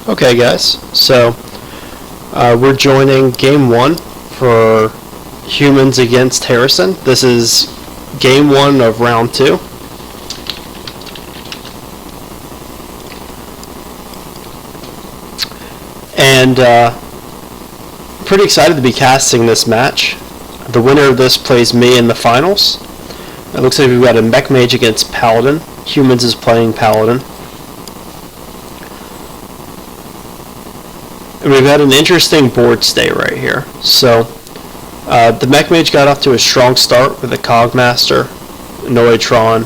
Okay guys, so we're joining game 1 for humans against Harrison. This is game 1 of round 2. And pretty excited to be casting this match. The winner of this plays me in the finals. It looks like we've got a mech mage against paladin. Humans is playing paladin. And we've got an interesting board state right here. So the mech mage got off to a strong start with a Cogmaster, Noitron,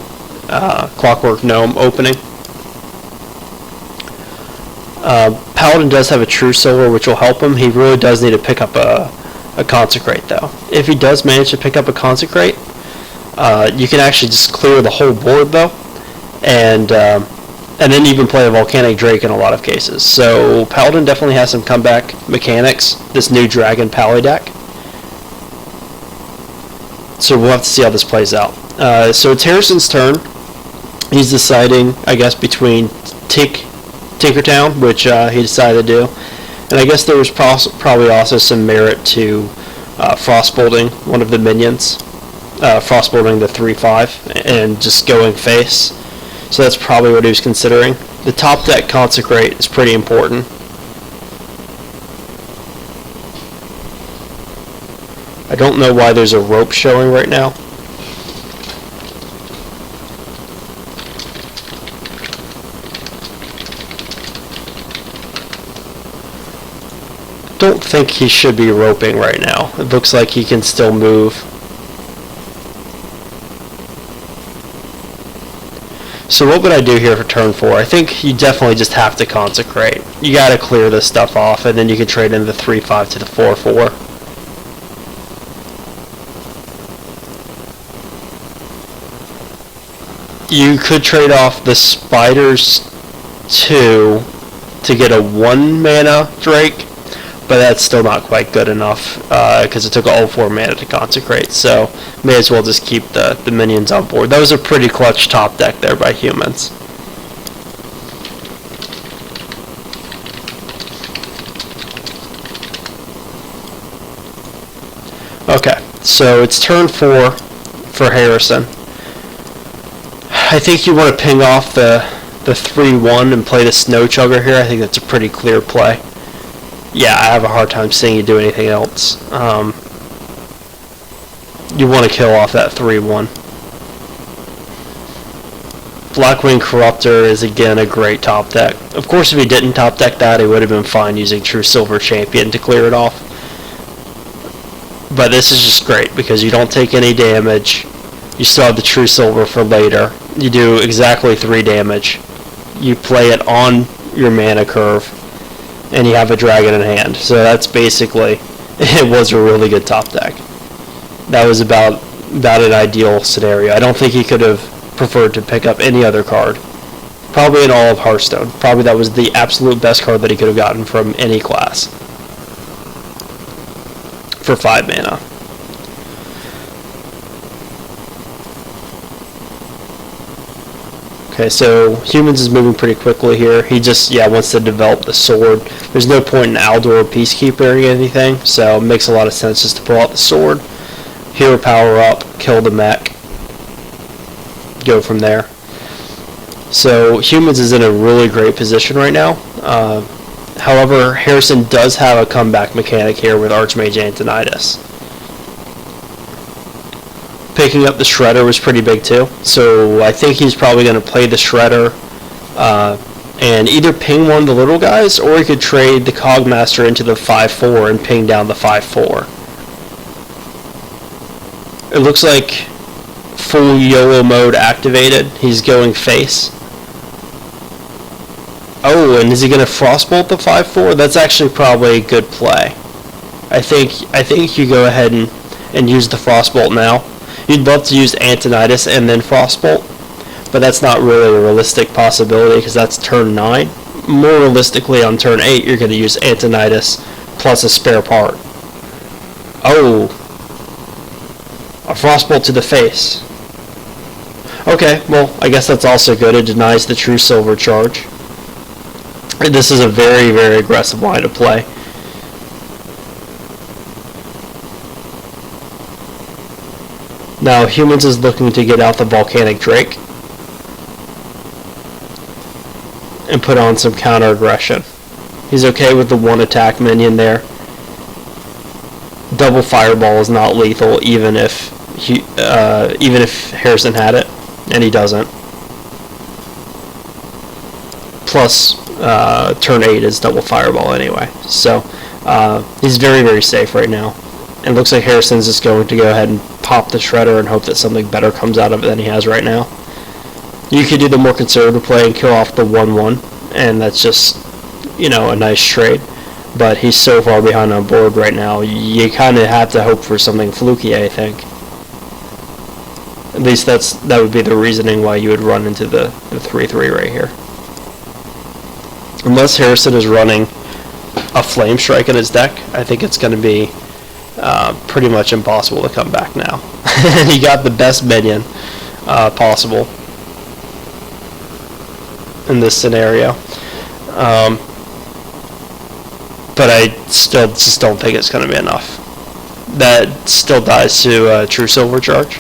Clockwork Gnome opening. Paladin does have a True Silver, which will help him. He really does need to pick up a Consecrate, though. If he does manage to pick up a Consecrate, you can actually just clear the whole board, though, and then even play a Volcanic Drake in a lot of cases. So Paladin definitely has some comeback mechanics, this new Dragon Pally deck. So we'll have to see how this plays out. So it's Harrison's turn. He's deciding, I guess, between Tinkertown, which he decided to do, and I guess there was probably also some merit to Frostbolting one of the minions, Frostbolting the 3/5, and just going face. So that's probably what he was considering. The top deck Consecrate is pretty important. I don't know why there's a rope showing right now. I don't think he should be roping right now. It looks like he can still move. So what would I do here for turn 4? I think you definitely just have to Consecrate. You gotta clear this stuff off, and then you can trade in the 3/5 to the 4/4. You could trade off the Spiders 2 to get a 1 mana Drake, but that's still not quite good enough because it took all 4 mana to Consecrate, so may as well just keep the minions on board. That was a pretty clutch top deck there by humans. Okay, so it's turn 4 for Harrison. I think you want to ping off the 3/1 and play the Snow Chugger here. I think that's a pretty clear play. Yeah, I have a hard time seeing you do anything else. You want to kill off that 3/1. Blackwing Corruptor is again a great top deck. Of course, if he didn't top deck that, he would have been fine using True Silver Champion to clear it off. But this is just great because you don't take any damage. You still have the True Silver for later. You do exactly 3 damage. You play it on your mana curve, and you have a dragon in hand. So that's basically, it was a really good top deck. That was about an ideal scenario. I don't think he could have preferred to pick up any other card. Probably in all of Hearthstone. Probably that was the absolute best card that he could have gotten from any class. For 5 mana. Okay, so humans is moving pretty quickly here. He just, wants to develop the sword. There's no point in Aldor or Peacekeeper or anything, so it makes a lot of sense just to pull out the sword, hero power up, kill the mech, go from there. So humans is in a really great position right now. However, Harrison does have a comeback mechanic here with Archmage Antonidas. Picking up the Shredder was pretty big too, so I think he's probably going to play the Shredder and either ping one of the little guys, or he could trade the Cogmaster into the 5/4 and ping down the 5/4. It looks like full YOLO mode activated. He's going face. Oh, and is he going to Frostbolt the 5/4? That's actually probably a good play. I think you go ahead and use the Frostbolt now. You'd love to use Antonidas and then Frostbolt, but that's not really a realistic possibility because that's turn 9. More realistically, on turn 8, you're going to use Antonidas plus a spare part. Oh, a Frostbolt to the face. Okay, well, I guess that's also good. It denies the True Silver charge. This is a very, very aggressive line of play. Now, Humans is looking to get out the Volcanic Drake and put on some counter aggression. He's okay with the 1 attack minion there. Double Fireball is not lethal, even if Harrison had it, and he doesn't. Plus, turn 8 is double Fireball anyway, so he's very, very safe right now. It looks like Harrison's just going to go ahead and pop the Shredder and hope that something better comes out of it than he has right now. You could do the more conservative play and kill off the 1/1, and that's just, you know, a nice trade. But he's so far behind on board right now, you kind of have to hope for something fluky, I think. At least that would be the reasoning why you would run into the 3/3 right here. Unless Harrison is running a Flame Strike in his deck, I think it's going to be pretty much impossible to come back now. And he got the best minion possible in this scenario. But I still just don't think it's going to be enough. That still dies to True Silver Charge.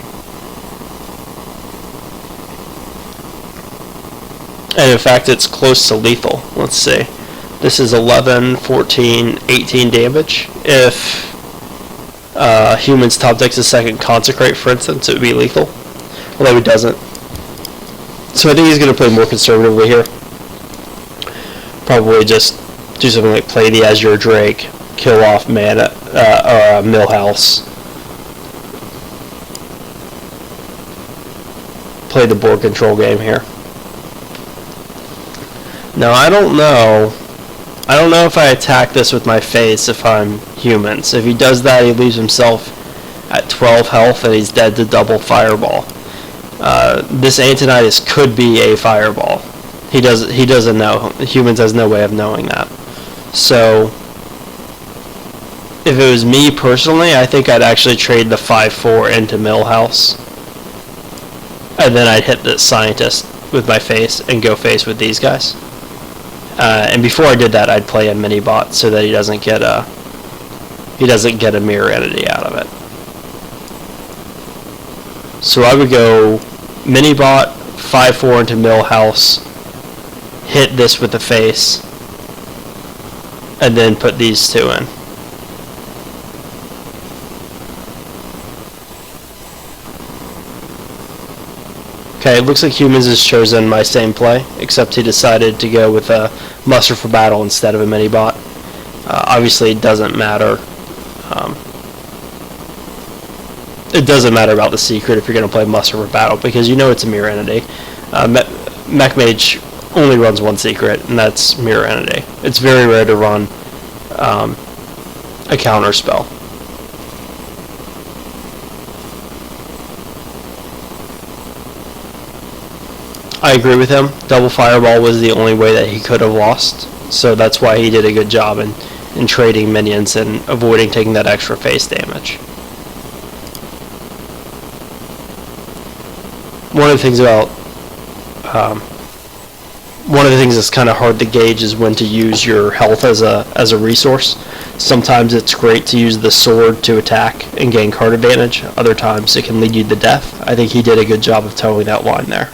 And in fact, it's close to lethal. Let's see. This is 11, 14, 18 damage. If Humans top decks a second Consecrate, for instance, it would be lethal. Although he doesn't. So I think he's going to play more conservatively here. Probably just do something like play the Azure Drake, kill off mana, or Millhouse. Play the board control game here. Now, I don't know if I attack this with my face if I'm Humans. If he does that, he leaves himself at 12 health and he's dead to double Fireball. This Antonidas could be a Fireball. He doesn't know. Humans has no way of knowing that. So, if it was me personally, I think I'd actually trade the 5/4 into Millhouse. And then I'd hit the Scientist with my face and go face with these guys. And before I did that, I'd play a mini bot so that he doesn't get a mirror entity out of it. So I would go mini bot, 5/4 into Millhouse, hit this with the face, and then put these two in. Okay, it looks like Humans has chosen my same play, except he decided to go with a Muster for Battle instead of a mini bot. Obviously, it doesn't matter. It doesn't matter about the secret if you're going to play Muster for Battle, because you know it's a mirror entity. Mech Mage only runs one secret, and that's mirror entity. It's very rare to run a counter spell. I agree with him. Double Fireball was the only way that he could have lost, so that's why he did a good job in trading minions and avoiding taking that extra face damage. One of the things that's kind of hard to gauge is when to use your health as a resource. Sometimes it's great to use the sword to attack and gain card advantage. Other times it can lead you to death. I think he did a good job of towing that line there.